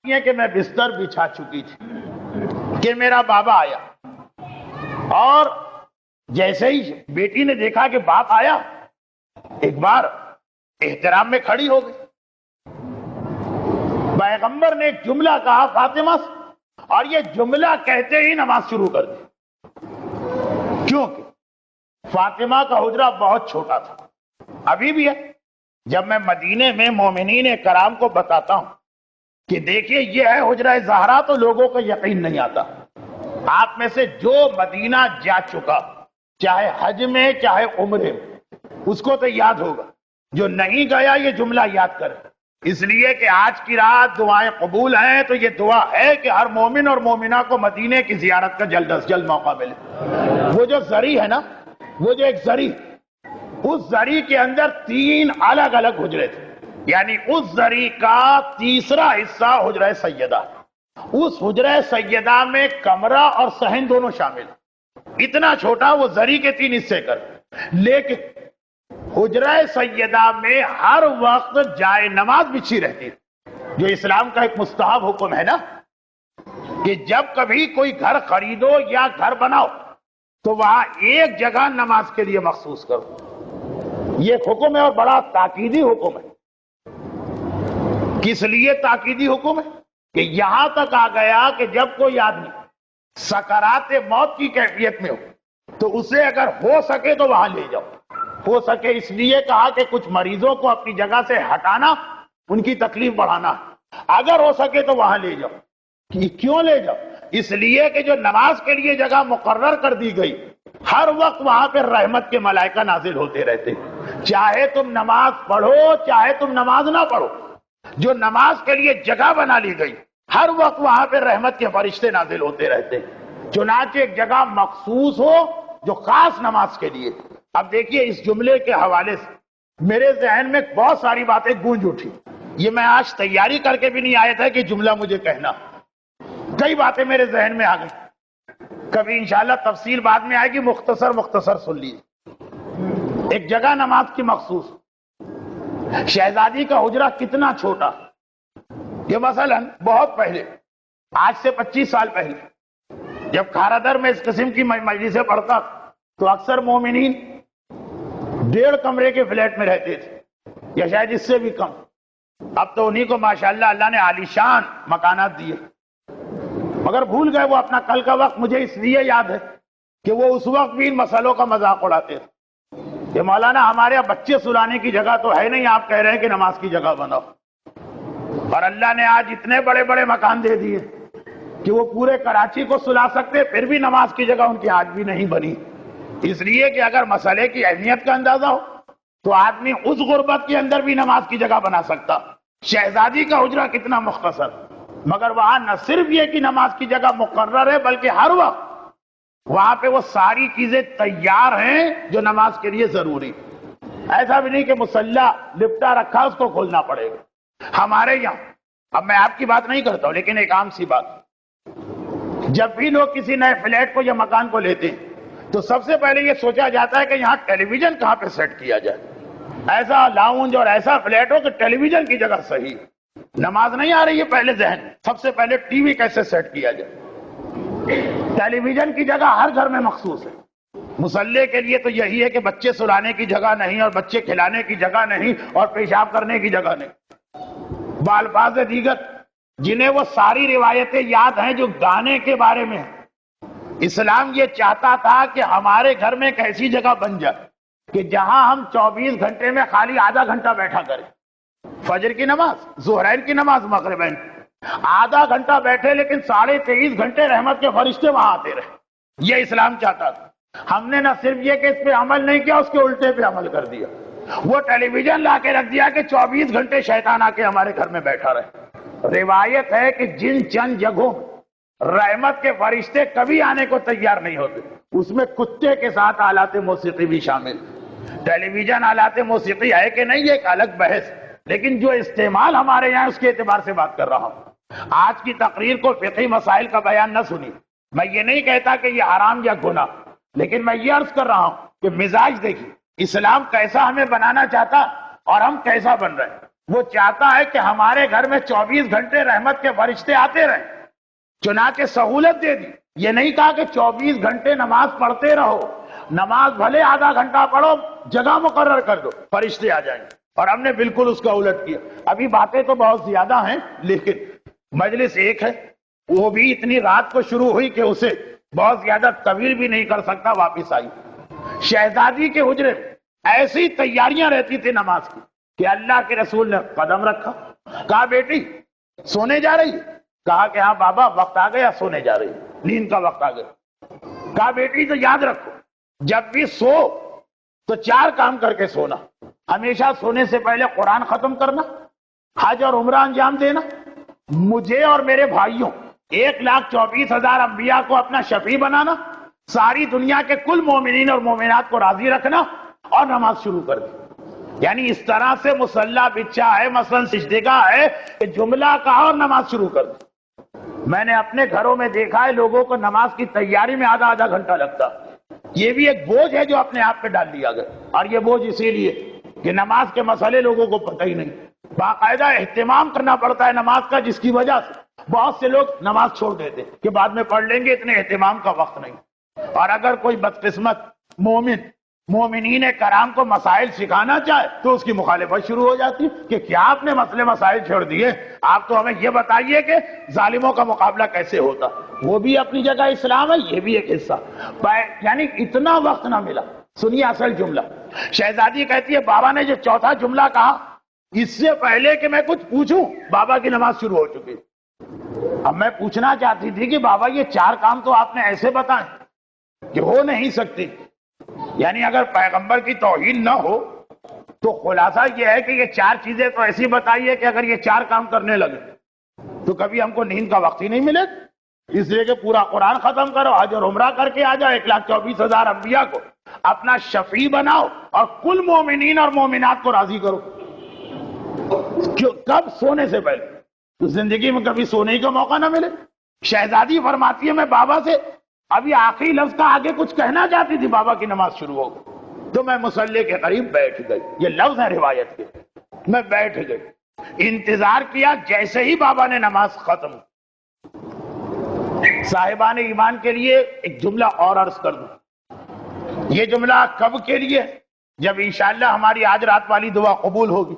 فرماتی ہیں کہ میں بستر بچھا چکی تھی کہ میرا بابا آیا، اور جیسے ہی بیٹی نے دیکھا کہ باپ آیا، ایک بار احترام میں کھڑی ہو گئی۔ پیغمبر نے ایک جملہ کہا فاطمہ سے، اور یہ جملہ کہتے ہی نماز شروع کر دی، کیونکہ فاطمہ کا حجرہ بہت چھوٹا تھا، ابھی بھی ہے۔ جب میں مدینے میں مومنین کرام کو بتاتا ہوں کہ دیکھیے یہ ہے حجرہ زہرا، تو لوگوں کو یقین نہیں آتا۔ آپ میں سے جو مدینہ جا چکا، چاہے حج میں چاہے عمرے میں، اس کو تو یاد ہوگا، جو نہیں گیا یہ جملہ یاد کرے، اس لیے کہ آج کی رات دعائیں قبول ہیں، تو یہ دعا ہے کہ ہر مومن اور مومنہ کو مدینے کی زیارت کا جلد از جلد موقع ملے۔ وہ جو زری ہے نا، وہ جو ایک زری، اس زری کے اندر 3 الگ الگ حجرے تھے، یعنی اس زری کا تیسرا حصہ حجرہ سیدہ، اس حجرہ سیدہ میں کمرہ اور صحن دونوں شامل، اتنا چھوٹا وہ زری کے 3 حصے کر، لیکن حجرہ سیدہ میں ہر وقت جائے نماز بچھی رہتی ہے، جو اسلام کا ایک مستحب حکم ہے نا، کہ جب کبھی کوئی گھر خریدو یا گھر بناؤ تو وہاں ایک جگہ نماز کے لیے مخصوص کرو۔ یہ ایک حکم ہے اور بڑا تاکیدی حکم ہے۔ کس لیے تاکیدی حکم ہے؟ کہ یہاں تک آ گیا کہ جب کوئی آدمی سکرات موت کی کیفیت میں ہو تو اسے اگر ہو سکے تو وہاں لے جاؤ۔ ہو سکے اس لیے کہا کہ کچھ مریضوں کو اپنی جگہ سے ہٹانا، ان کی تکلیف بڑھانا، اگر ہو سکے تو وہاں لے جاؤ۔ کیوں لے جاؤ؟ اس لیے کہ جو نماز کے لیے جگہ مقرر کر دی گئی، ہر وقت وہاں پہ رحمت کے ملائکہ نازل ہوتے رہتے، چاہے تم نماز پڑھو چاہے تم نماز نہ پڑھو۔ جو نماز کے لیے جگہ بنا لی گئی، ہر وقت وہاں پہ رحمت کے فرشتے نازل ہوتے رہتے، چنانچہ ایک جگہ مخصوص ہو جو خاص نماز کے لیے۔ اب دیکھیے اس جملے کے حوالے سے میرے ذہن میں بہت ساری باتیں گونج اٹھی، یہ میں آج تیاری کر کے بھی نہیں آیا تھا کہ جملہ مجھے کہنا، کئی باتیں میرے ذہن میں آ گئی، کبھی انشاءاللہ تفصیل بعد میں آئے گی، مختصر سن لیجیے۔ ایک جگہ نماز کی مخصوص، شہزادی کا حجرہ کتنا چھوٹا، یہ مثلا بہت پہلے، آج سے 25 سال پہلے جب کھارادر میں اس قسم کی مجلسیں پڑھتا تو اکثر مومنین 1.5 کمرے کے فلیٹ میں رہتے تھے یا شاید اس سے بھی کم۔ اب تو انہی کو ماشاءاللہ اللہ نے عالیشان مکانات دیے، مگر بھول گئے وہ اپنا کل کا وقت۔ مجھے اس لیے یاد ہے کہ وہ اس وقت بھی ان مسئلوں کا مذاق اڑاتے تھے کہ مولانا ہمارے یہاں بچے سلانے کی جگہ تو ہے نہیں، آپ کہہ رہے ہیں کہ نماز کی جگہ بناؤ۔ اور اللہ نے آج اتنے بڑے بڑے مکان دے دیے کہ وہ پورے کراچی کو سلا سکتے، پھر بھی نماز کی جگہ ان کی آج بھی نہیں بنی، اس لیے کہ اگر مسئلے کی اہمیت کا اندازہ ہو تو آدمی اس غربت کے اندر بھی نماز کی جگہ بنا سکتا۔ شہزادی کا حجرہ کتنا مختصر، مگر وہاں نہ صرف یہ کہ نماز کی جگہ مقرر ہے بلکہ ہر وقت وہاں پہ وہ ساری چیزیں تیار ہیں جو نماز کے لیے ضروری۔ ایسا بھی نہیں کہ مصلی لپٹا رکھا اس کو کھولنا پڑے گا۔ ہمارے یہاں، اب میں آپ کی بات نہیں کرتا ہوں لیکن ایک عام سی بات، جب بھی لوگ کسی نئے فلیٹ کو یا مکان کو لیتے ہیں تو سب سے پہلے یہ سوچا جاتا ہے کہ یہاں ٹیلی ویژن کہاں پہ سیٹ کیا جائے، ایسا لاؤنج اور ایسا فلیٹ ہو کہ ٹیلی ویژن کی جگہ صحیح، نماز نہیں آ رہی ہے پہلے ذہن، سب سے پہلے ٹی وی کیسے سیٹ کیا جائے۔ ٹیلی ویژن کی جگہ ہر گھر میں مخصوص ہے، مصلی کے لیے تو یہی ہے کہ بچے سلانے کی جگہ نہیں اور بچے کھلانے کی جگہ نہیں اور پیشاب کرنے کی جگہ نہیں، بالفاظ دیگر جنہیں وہ ساری روایتیں یاد ہیں جو گانے کے بارے میں ہیں۔ اسلام یہ چاہتا تھا کہ ہمارے گھر میں ایک ایسی جگہ بن جائے کہ جہاں ہم 24 گھنٹے میں خالی آدھا گھنٹہ بیٹھا کریں، فجر کی نماز، ظہرین کی نماز، مغربین، آدھا گھنٹہ بیٹھے لیکن 23.5 گھنٹے رحمت کے فرشتے وہاں آتے رہے۔ یہ اسلام چاہتا تھا۔ ہم نے نہ صرف یہ کہ اس پہ عمل نہیں کیا، اس کے الٹے پہ عمل کر دیا، وہ ٹیلی ویژن لا کے رکھ دیا کہ 24 گھنٹے شیطان آ کے ہمارے گھر میں بیٹھا رہے۔ روایت ہے کہ جن چند جگہوں رحمت کے فرشتے کبھی آنے کو تیار نہیں ہوتے، اس میں کتے کے ساتھ آلات موسیقی بھی شامل۔ ٹیلی ویژن آلات موسیقی ہے کہ نہیں یہ ایک الگ بحث، لیکن جو استعمال ہمارے یہاں اس کے اعتبار سے بات کر رہا ہوں۔ آج کی تقریر کو فقہی مسائل کا بیان نہ سنی، میں یہ نہیں کہتا کہ یہ حرام یا گناہ، لیکن میں یہ عرض کر رہا ہوں کہ مزاج دیکھیے، اسلام کیسا ہمیں بنانا چاہتا اور ہم کیسا بن رہے ہیں۔ وہ چاہتا ہے کہ ہمارے گھر میں 24 گھنٹے رحمت کے فرشتے آتے رہیں، چنانچہ سہولت دے دی۔ یہ نہیں کہا کہ 24 گھنٹے نماز پڑھتے رہو، نماز بھلے آدھا گھنٹہ پڑھو، جگہ مقرر کر دو، فرشتے آ جائیں گے۔ اور ہم نے بالکل اس کا الٹ کیا۔ ابھی باتیں تو بہت زیادہ ہیں، لیکن مجلس ایک ہے، وہ بھی اتنی رات کو شروع ہوئی کہ اسے بہت زیادہ طویل بھی نہیں کر سکتا، واپس آئی۔ شہزادی کے حجرے میں ایسی تیاریاں رہتی تھی نماز کی کہ اللہ کے رسول نے قدم رکھا، کہا بیٹی سونے جا رہی ہے؟ کہا کہ ہاں بابا وقت آ گیا، سونے جا رہی، نیند کا وقت آ گیا۔ کہا بیٹی تو یاد رکھو جب بھی سو تو 4 کام کر کے سونا، ہمیشہ سونے سے پہلے قرآن ختم کرنا، حج اور عمرہ انجام دینا، مجھے اور میرے بھائیوں 1,24,000 انبیاء کو اپنا شفیع بنانا، ساری دنیا کے کل مومنین اور مومنات کو راضی رکھنا، اور نماز شروع کر دی۔ یعنی اس طرح سے مصلی بچھا ہے، مثلا سجدگاہ ہے، کہ جملہ کہا اور نماز شروع کر دی۔ میں نے اپنے گھروں میں دیکھا ہے لوگوں کو نماز کی تیاری میں آدھا گھنٹہ لگتا۔ یہ بھی ایک بوجھ ہے جو اپنے آپ پہ ڈال دیا گیا، اور یہ بوجھ اسی لیے کہ نماز کے مسئلے لوگوں کو پتہ ہی نہیں۔ باقاعدہ اہتمام کرنا پڑتا ہے نماز کا، جس کی وجہ سے بہت سے لوگ نماز چھوڑ دیتے کہ بعد میں پڑھ لیں گے، اتنے اہتمام کا وقت نہیں۔ اور اگر کوئی بدقسمت مومنین کرام کو مسائل سکھانا چاہے تو اس کی مخالفت شروع ہو جاتی کہ کیا آپ نے مسائل چھوڑ دیے، آپ تو ہمیں یہ بتائیے کہ ظالموں کا مقابلہ کیسے ہوتا۔ وہ بھی اپنی جگہ اسلام ہے، یہ بھی ایک حصہ، یعنی اتنا وقت نہ ملا۔ سنیے اصل جملہ، شہزادی کہتی ہے بابا نے جو چوتھا جملہ کہا، اس سے پہلے کہ میں کچھ پوچھوں بابا کی نماز شروع ہو چکی۔ اب میں پوچھنا چاہتی تھی کہ بابا یہ 4 کام تو آپ نے ایسے بتائے کہ ہو نہیں سکتی، یعنی اگر پیغمبر کی توہین نہ ہو تو خلاصہ یہ ہے کہ یہ 4 چیزیں تو ایسی بتائیے کہ اگر یہ 4 کام کرنے لگے تو کبھی ہم کو نیند کا وقت ہی نہیں ملے، اس لیے کہ پورا قرآن ختم کرو، حج اور عمرہ کر کے آ جاؤ، 1,24,000 انبیاء کو اپنا شفیع بناؤ، اور کل مومنین اور مومنات کو راضی کرو۔ کب؟ سونے سے پہلے۔ تو زندگی میں کبھی سونے کا موقع نہ ملے۔ شہزادی فرماتی ہے میں بابا سے ابھی آخری لفظ کا آگے کچھ کہنا چاہتی تھی، بابا کی نماز شروع ہو گئی تو میں مصلی کے قریب بیٹھ گئی۔ یہ لفظ ہے روایت کے، میں بیٹھ گئی، انتظار کیا۔ جیسے ہی بابا نے نماز ختم، صاحبان ایمان کے لیے ایک جملہ اور عرض کر دوں۔ یہ جملہ کب کے لیے؟ جب انشاءاللہ ہماری آج رات والی دعا قبول ہوگی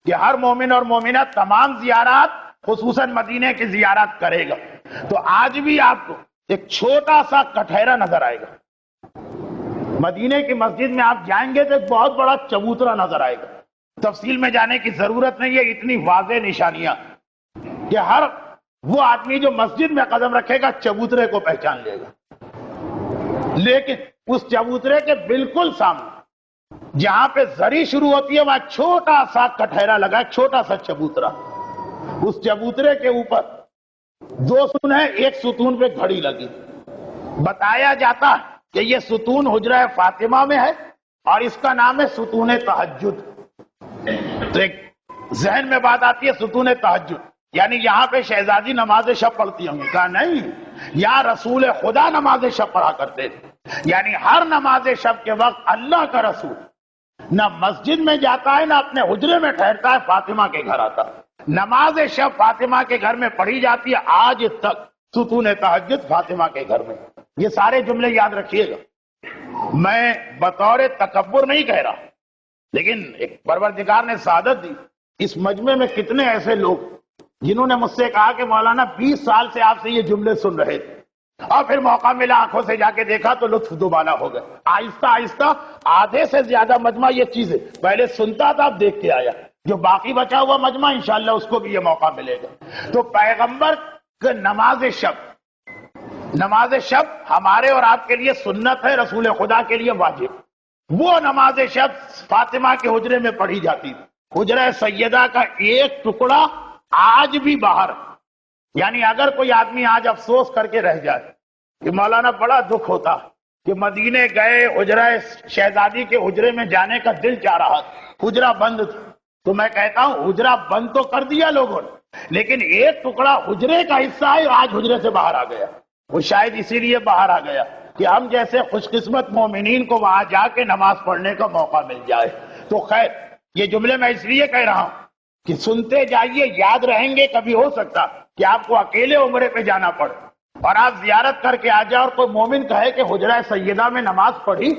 کہ ہر مومن اور مومنہ تمام زیارات خصوصاً مدینے کی زیارت کرے گا، تو آج بھی آپ کو ایک چھوٹا سا کٹہرا نظر آئے گا۔ مدینے کی مسجد میں آپ جائیں گے تو ایک بہت بڑا چبوترا نظر آئے گا۔ تفصیل میں جانے کی ضرورت نہیں ہے، اتنی واضح نشانیاں کہ ہر وہ آدمی جو مسجد میں قدم رکھے گا چبوترے کو پہچان لے گا۔ لیکن اس چبوترے کے بالکل سامنے جہاں پہ زری شروع ہوتی ہے وہاں چھوٹا سا کٹہرا لگا ہے، چھوٹا سا چبوترا۔ اس چبوترے کے اوپر 2 ستون ہیں، ایک ستون پہ گھڑی لگی۔ بتایا جاتا ہے کہ یہ ستون حجرہ فاطمہ میں ہے اور اس کا نام ہے ستون تہجد۔ تو ایک ذہن میں بات آتی ہے ستون تہجد، یعنی یہاں پہ شہزادی نماز شب پڑھتی ہوں گی۔ کہا نہیں، یہاں رسول خدا نماز شب پڑھا کرتے تھے، یعنی ہر نماز شب کے وقت اللہ کا رسول نہ مسجد میں جاتا ہے نہ اپنے حجرے میں ٹھہرتا ہے، فاطمہ کے گھر آتا ہے۔ نماز شب فاطمہ کے گھر میں پڑھی جاتی ہے آج تک، ستون تہجد فاطمہ کے گھر میں۔ یہ سارے جملے یاد رکھیے گا۔ میں بطور تکبر نہیں کہہ رہا، لیکن ایک پروردگار نے سعادت دی۔ اس مجمع میں کتنے ایسے لوگ جنہوں نے مجھ سے کہا کہ مولانا 20 سال سے آپ سے یہ جملے سن رہے تھے، اور پھر موقع ملا آنکھوں سے جا کے دیکھا تو لطف دوبالا ہو گئے۔ آہستہ آہستہ آدھے سے زیادہ مجمع یہ چیزیں پہلے سنتا تھا، اب دیکھ کے آیا۔ جو باقی بچا ہوا مجمع انشاءاللہ اس کو بھی یہ موقع ملے گا۔ تو پیغمبر کا نماز شب ہمارے اور آپ کے لیے سنت ہے، رسول خدا کے لیے واجب۔ وہ نماز شب فاطمہ کے حجرے میں پڑھی جاتی تھی۔ حجرہ سیدہ کا ایک ٹکڑا آج بھی باہر ہے۔ یعنی اگر کوئی آدمی آج افسوس کر کے رہ جائے کہ مولانا بڑا دکھ ہوتا کہ مدینے گئے، حجرہ شہزادی کے حجرے میں جانے کا دل چاہ رہا تھا، حجرہ بند تھا، تو میں کہتا ہوں حجرہ بند تو کر دیا لوگوں نے، لیکن ایک ٹکڑا حجرے کا حصہ ہے آج حجرے سے باہر آ گیا۔ وہ شاید اسی لیے باہر آ گیا کہ ہم جیسے خوش قسمت مومنین کو وہاں جا کے نماز پڑھنے کا موقع مل جائے۔ تو خیر، یہ جملے میں اس لیے کہہ رہا ہوں کہ سنتے جائیے، یاد رہیں گے. کبھی ہو سکتا کہ آپ کو اکیلے عمرے پہ جانا پڑے اور آپ زیارت کر کے آ جائے اور کوئی مومن کہے کہ حجرہ سیدہ میں نماز پڑھی،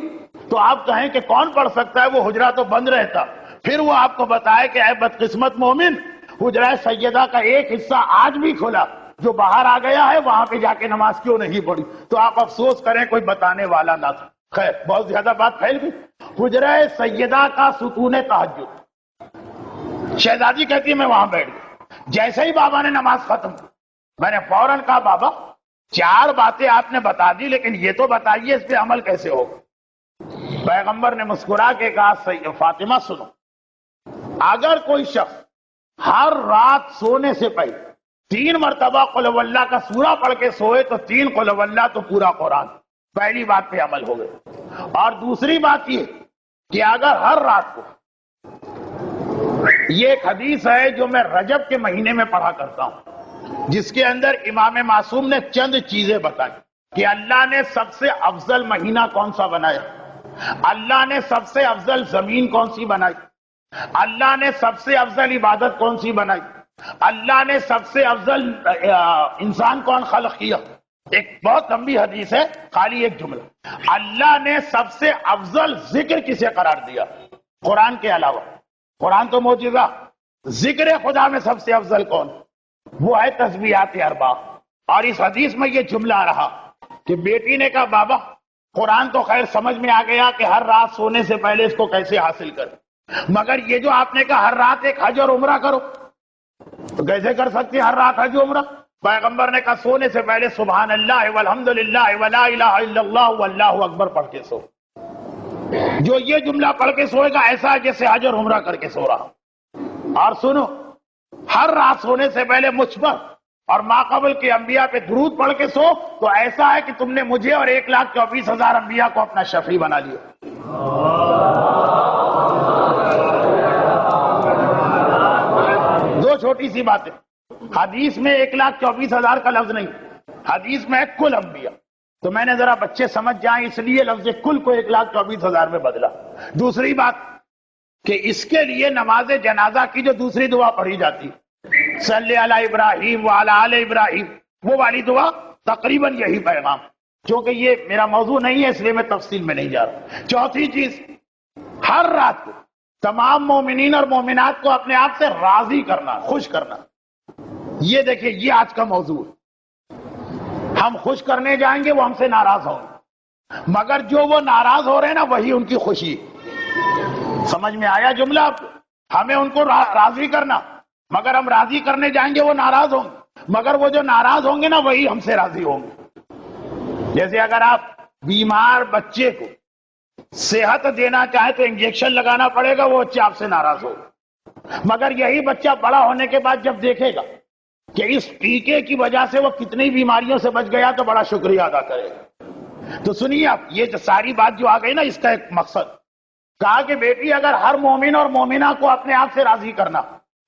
تو آپ کہیں کہ کون پڑھ سکتا ہے، وہ حجرہ تو بند رہتا. پھر وہ آپ کو بتائے کہ اے بدقسمت مومن، حجرہ سیدہ کا ایک حصہ آج بھی کھلا، جو باہر آ گیا ہے وہاں پہ جا کے نماز کیوں نہیں پڑھی. تو آپ افسوس کریں کوئی بتانے والا نہ تھا. خیر، بہت زیادہ بات پھیل گئی. حجرہ سیدہ کا ستون تہجد. شہزادی کہتی ہے میں وہاں بیٹھ گئی. جیسے ہی بابا نے نماز ختم کی، میں نے فوراً کہا بابا 4 باتیں آپ نے بتا دی، لیکن یہ تو بتائیے اس پہ عمل کیسے ہوگا. پیغمبر نے مسکرا کے کہا فاطمہ سنو، اگر کوئی شخص ہر رات سونے سے پہلے 3 مرتبہ قل هو اللہ کا سورہ پڑھ کے سوئے تو 3 قل هو اللہ تو پورا قرآن. پہلی بات پہ عمل ہو گئے. اور دوسری بات یہ کہ اگر ہر رات کو، یہ ایک حدیث ہے جو میں رجب کے مہینے میں پڑھا کرتا ہوں، جس کے اندر امام معصوم نے چند چیزیں بتائی کہ اللہ نے سب سے افضل مہینہ کون سا بنایا، اللہ نے سب سے افضل زمین کون سی بنائی، اللہ نے سب سے افضل عبادت کون سی بنائی، اللہ نے سب سے افضل انسان کون خلق کیا. ایک بہت لمبی حدیث ہے، خالی ایک جملہ. اللہ نے سب سے افضل ذکر کسے قرار دیا قرآن کے علاوہ؟ قرآن تو معجزہ، ذکر خدا میں سب سے افضل کون؟ وہ ہے تسبیحات 4. اور اس حدیث میں یہ جملہ رہا کہ بیٹی نے کہا بابا قرآن تو خیر سمجھ میں آ گیا کہ ہر رات سونے سے پہلے اس کو کیسے حاصل کریں، مگر یہ جو آپ نے کہا ہر رات ایک حج اور عمرہ کرو، تو کیسے کر سکتے ہر رات حج و عمرہ؟ پیغمبر نے کہا سونے سے پہلے سبحان اللہ والحمدللہ ولا الہ الا اللہ واللہ اکبر پڑھ کے سو. جو یہ جملہ پڑھ کے سوئے گا ایسا ہے جیسے حج اور عمرہ کر کے سو رہا. اور سنو، ہر رات سونے سے پہلے مجھ پر اور ماقبل کے انبیاء پہ درود پڑھ کے سو تو ایسا ہے کہ تم نے مجھے اور 1,24,000 انبیاء کو اپنا شفیع بنا لیا. دو چھوٹی سی باتیں. حدیث میں 1,24,000 کا لفظ نہیں، حدیث میں ہے کل انبیاء. تو میں نے ذرا بچے سمجھ جائیں اس لیے لفظ کل کو 1,24,000 میں بدلا. دوسری بات کہ اس کے لیے نماز جنازہ کی جو دوسری دعا پڑھی جاتی صلی علی ابراہیم وعلی آل ابراہیم، وہ والی دعا تقریباً یہی پیغام. کیونکہ یہ میرا موضوع نہیں ہے اس لیے میں تفصیل میں نہیں جا رہا. چوتھی چیز، ہر رات کو تمام مومنین اور مومنات کو اپنے آپ سے راضی کرنا، خوش کرنا. یہ دیکھیں یہ آج کا موضوع ہے. ہم خوش کرنے جائیں گے وہ ہم سے ناراض ہوں گے، مگر جو وہ ناراض ہو رہے ہیں نا وہی ان کی خوشی. سمجھ میں آیا جملہ آپ کو؟ ہمیں ان کو راضی کرنا، مگر ہم راضی کرنے جائیں گے وہ ناراض ہوں گے، مگر وہ جو ناراض ہوں گے نا وہی ہم سے راضی ہوں گے. جیسے اگر آپ بیمار بچے کو صحت دینا چاہیں تو انجیکشن لگانا پڑے گا، وہ بچہ آپ سے ناراض ہوگا، مگر یہی بچہ بڑا ہونے کے بعد جب دیکھے گا کہ اس ٹیکے کی وجہ سے وہ کتنی بیماریوں سے بچ گیا تو بڑا شکریہ ادا کرے گا. تو سنیے آپ، یہ جو ساری بات جو آ گئی نا، اس کا ایک مقصد کہا کہ بیٹی اگر ہر مومن اور مومنہ کو اپنے آپ سے راضی کرنا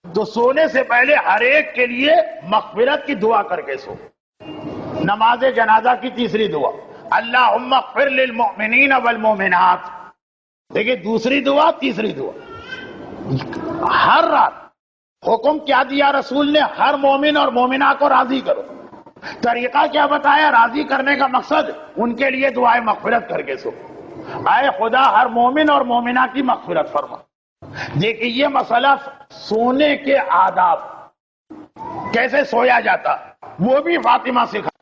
تو سونے سے پہلے ہر ایک کے لیے مغفرت کی دعا کر کے سو. نماز جنازہ کی تیسری دعا اللہم اغفر للمؤمنین والمؤمنات. دیکھیں دوسری دعا تیسری دعا. ہر رات حکم کیا دیا رسول نے؟ ہر مومن اور مومنہ کو راضی کرو. طریقہ کیا بتایا راضی کرنے کا مقصد؟ ان کے لیے دعائے مغفرت کر کے سو. اے خدا ہر مومن اور مومنہ کی مغفرت فرما. دیکھیں یہ مسئلہ سونے کے آداب، کیسے سویا جاتا وہ بھی فاطمہ سکھا.